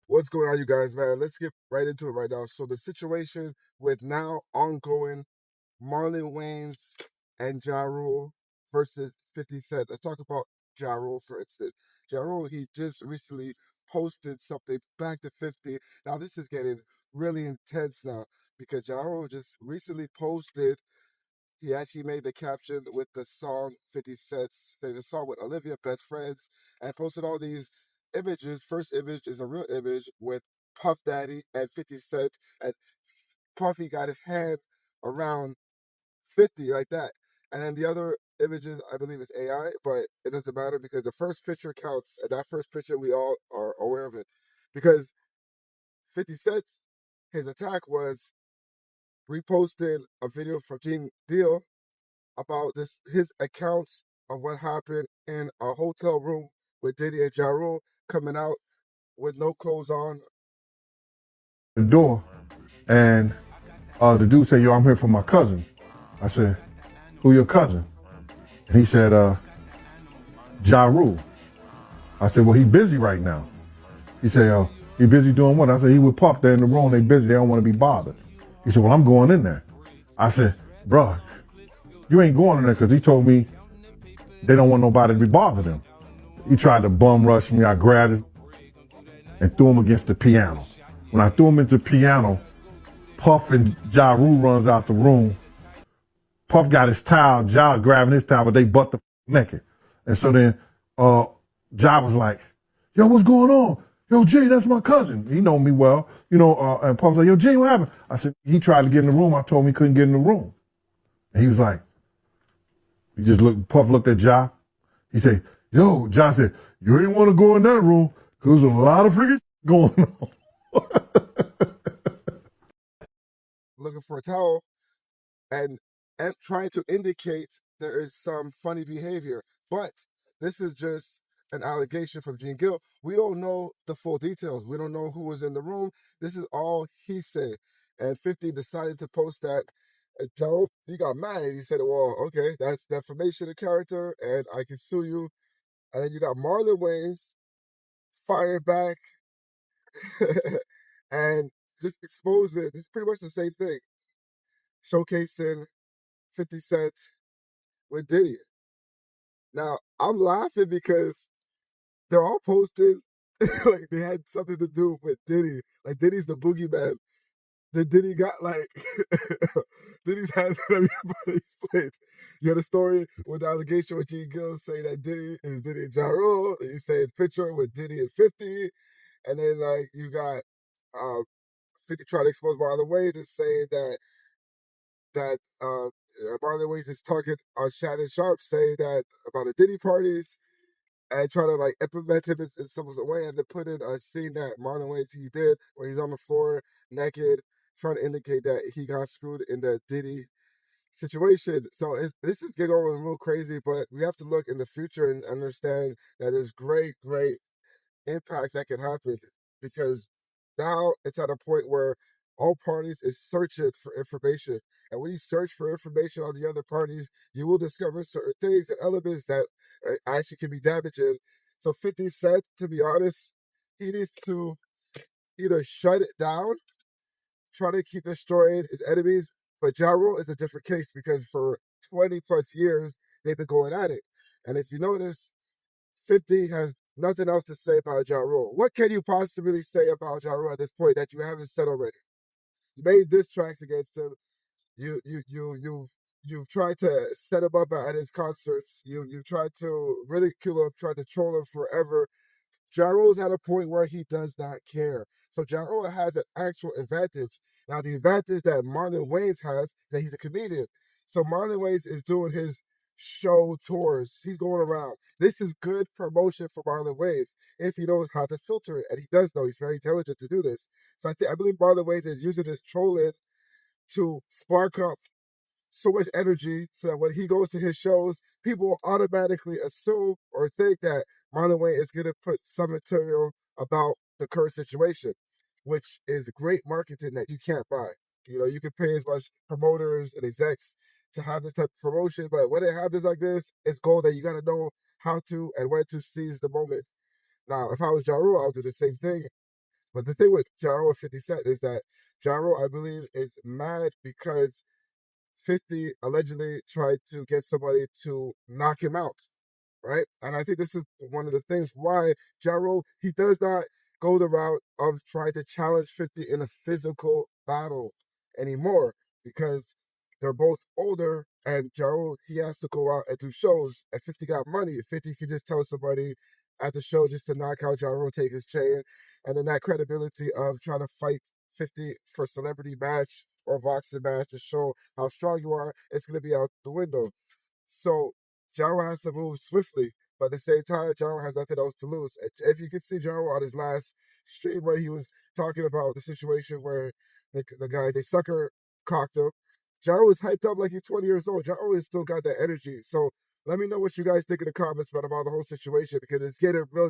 What's going on, you guys, man? Let's get right into it right now. So the situation with now ongoing Marlon Wayans and Ja Rule versus 50 Cent. Let's talk about Ja Rule, for instance. Ja Rule, he just recently posted something back to 50. Now, this is getting really intense now because Ja Rule just recently posted, he actually made the caption with the song 50 Cent's favorite song with Olivia, Best Friends, and posted all these images. First image is a real image with Puff Daddy and 50 Cent, and Puffy got his hand around 50 like that. And then the other images, I believe, is AI, but it doesn't matter because the first picture counts, and that first picture, we all are aware of it. Because 50 Cent, his attack was reposting a video from Gene Deal about this his accounts of what happened in a hotel room with Diddy and Ja Rule coming out with no clothes on. The door, and the dude said, "Yo, I'm here for my cousin." I said, "Who your cousin?" And he said, "Ja Rule." I said, "Well, he busy right now." He said, "He busy doing what?" I said, "He with Puff. They're in the room. They busy. They don't want to be bothered." He said, "Well, I'm going in there." I said, "Bruh, you ain't going in there because he told me they don't want nobody to be bothered him." He tried to bum rush me. I grabbed him and threw him against the piano. When I threw him into the piano, Puff and Ja Rule runs out the room. Puff got his towel, Ja grabbing his towel, but they butt the naked. And so then Ja was like, "Yo, what's going on? Yo, Jay, that's my cousin." He know me well. And Puff was like, "Yo, Jay, what happened?" I said, "He tried to get in the room. I told him he couldn't get in the room." And he was like, Puff looked at Ja. He said, "Yo," Ja said, "You ain't want to go in that room because there's a lot of freaking going on." Looking for a towel and trying to indicate there is some funny behavior. But this is just an allegation from Gene Gill. We don't know the full details. We don't know who was in the room. This is all he said. And 50 decided to post that. And Joe, he got mad and he said, "Well, okay, that's defamation of character and I can sue you." And then you got Marlon Wayans fired back and just exposing. It's pretty much the same thing, showcasing 50 Cent with Diddy. Now, I'm laughing because they're all posted like they had something to do with Diddy. Like Diddy's the boogeyman. The Diddy got like Diddy's has everybody's plate. You had a story with the allegation with Gene Gill saying that Diddy is Diddy and Ja Rule. And you say a picture with Diddy and 50. And then like you got 50 trying to expose Marlon Wayans and saying that Marlon Wayans is talking on Shannon Sharp saying that about the Diddy parties and try to like implement him in some way and then put in a scene that Marlon Wayans he did where he's on the floor naked, trying to indicate that he got screwed in the Diddy situation. So this is getting going real crazy, but we have to look in the future and understand that there's great impacts that can happen because now it's at a point where all parties is searching for information. And when you search for information on the other parties, you will discover certain things and elements that actually can be damaging. So 50 Cent, to be honest, he needs to either shut it down, try to keep destroying his enemies. But Ja Rule is a different case because for 20 plus years, they've been going at it. And if you notice, 50 has nothing else to say about Ja Rule. What can you possibly say about Ja Rule at this point that you haven't said already? You made diss tracks against him. You've tried to set him up at his concerts. You've tried to ridicule him, tried to troll him forever. Ja Rule's at a point where he does not care. So Ja Rule has an actual advantage. Now the advantage that Marlon Wayans has that he's a comedian. So Marlon Wayans is doing his show tours. He's going around. This is good promotion for Marlon Wayans if he knows how to filter it, and he does know. He's very intelligent to do this. So I believe Marlon Wayans is using his trolling to spark up so much energy so that when he goes to his shows, people will automatically assume or think that Marlon Wayne is going to put some material about the current situation, which is great marketing that you can't buy. You know, you can pay as much promoters and execs to have this type of promotion, but when it happens like this, it's gold that you got to know how to and when to seize the moment. Now, if I was Ja Rule, I would do the same thing. But the thing with Ja Rule and 50 Cent is that Ja Rule, I believe, is mad because 50 allegedly tried to get somebody to knock him out, right? And I think this is one of the things why Ja Rule, he does not go the route of trying to challenge 50 in a physical battle anymore because they're both older and Ja Rule, he has to go out and do shows and 50 got money. If 50 could just tell somebody at the show just to knock out Ja Rule, take his chain, and then that credibility of trying to fight 50 for a celebrity match or boxing match to show how strong you are, it's going to be out the window. So Jaro has to move swiftly, but at the same time, Jaro has nothing else to lose. If you can see Jaro on his last stream where he was talking about the situation where the guy, they sucker cocked him, Jaro is hyped up like he's 20 years old. Jaro has still got that energy. So let me know what you guys think in the comments about the whole situation because it's getting real